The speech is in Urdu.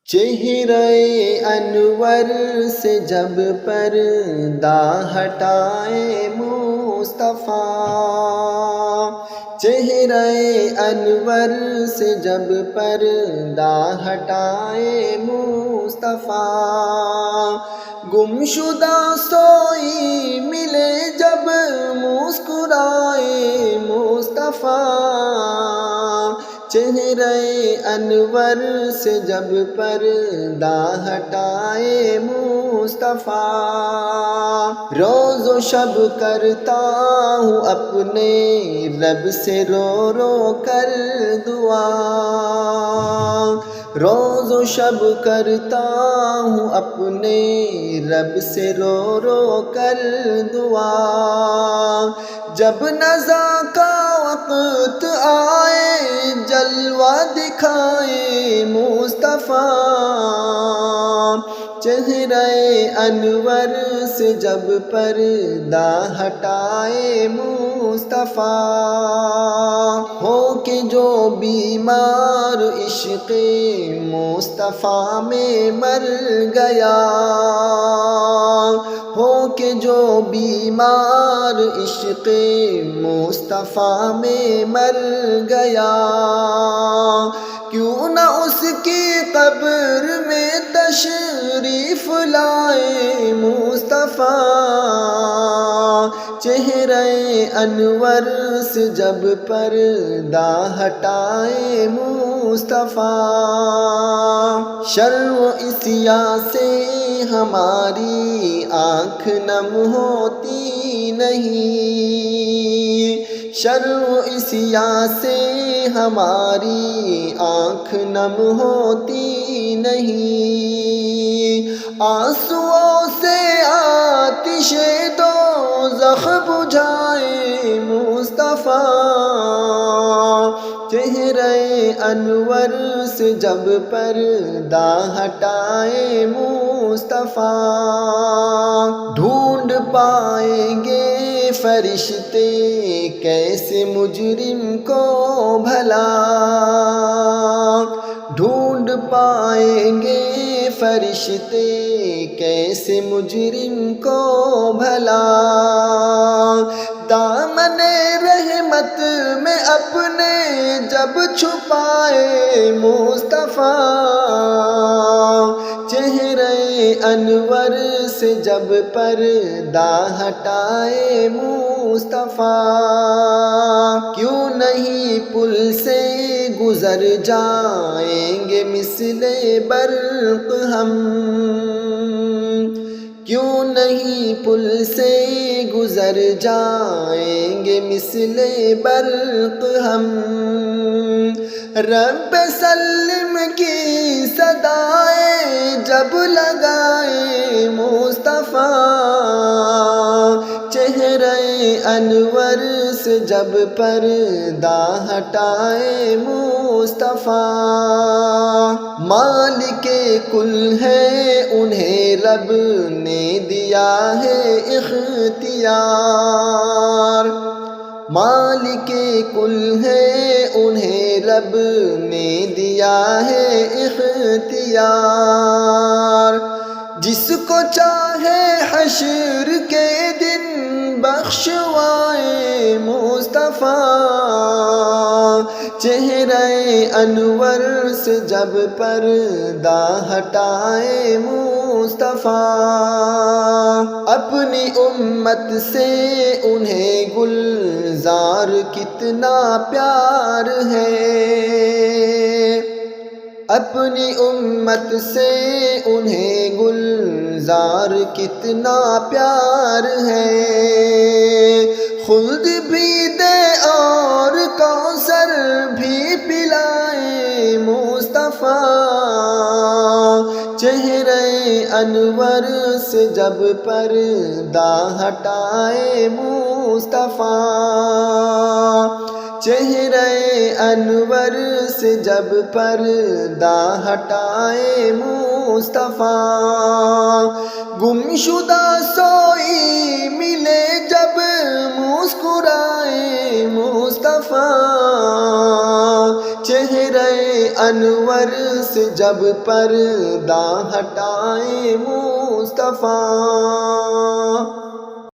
چہرے انور سے جب پردہ ہٹائے مصطفیٰ، چہرے انور سے جب پردہ ہٹائے مصطفیٰ، گمشدہ سوئی ملے جب مسکرائے مصطفیٰ، چہرے انور سے جب پردہ ہٹائے مصطفیٰ، روز و شب کرتا ہوں اپنے رب سے رو رو کر دعا، روز و شب کرتا ہوں اپنے رب سے رو رو کر دعا، جب نزا کا وقت آئے جلوہ دکھائے مصطفیٰ، چہرے انور سے جب پردہ ہٹائے مصطفیٰ، ہو کہ جو بیمار عشق مصطفیٰ میں مر گیا، ہو کہ جو بیمار عشق مصطفیٰ میں مر گیا، کیوں نہ اس کی قبر میں تشریف لائے مصطفیٰ، چہرے انور سے جب پردہ ہٹائے مصطفیٰ، شرم و عصیاں سے ہماری آنکھ نم ہوتی نہیں، شرم و عصیاں سے ہماری آنکھ نم ہوتی نہیں، آنسوؤں سے آتش دوزخ بجھائے مصطفیٰ، چہرے انور سے جب پردہ ہٹائے مصطفیٰ، ڈھونڈ پائیں گے فرشتے کیسے مجرم کو بھلا، ڈھونڈ پائیں گے فرشتے کیسے مجرم کو بھلا، دامن رحمت میں اپنے جب چھپائے مصطفیٰ، چہرے انور سے جب پردہ ہٹائے مصطفیٰ، کیوں نہیں پل سے گزر جائیں گے مثل برق ہم، کیوں نہیں پل سے گزر جائیں گے مثل برق ہم، رب سلم کی صدائیں جب لگائے مصطفیٰ، چہرے انور سے جب پردہ ہٹائے مصطفیٰ، مالک کل ہے انہیں رب نے دیا ہے اختیار، مالک کل ہے انہیں رب نے دیا ہے اختیار، جس کو چاہے حشر کے دن بخشوائے مصطفیٰ، چہرے انور سے جب پردہ ہٹائے مصطفیٰ، اپنی امت سے انہیں گلزار کتنا پیار ہے، اپنی امت سے انہیں گلزار کتنا پیار ہے، خلد بھی دے اور کوثر بھی پلائے مصطفیٰ، چہرے انور سے جب پردہ ہٹائے مصطفیٰ، چہرے انور سے جب پردہ ہٹائے مصطفیٰ، گمشدہ سوئی ملے جب مسکرائے مصطفیٰ، چہرے انور سے جب پردہ ہٹائے مصطفیٰ،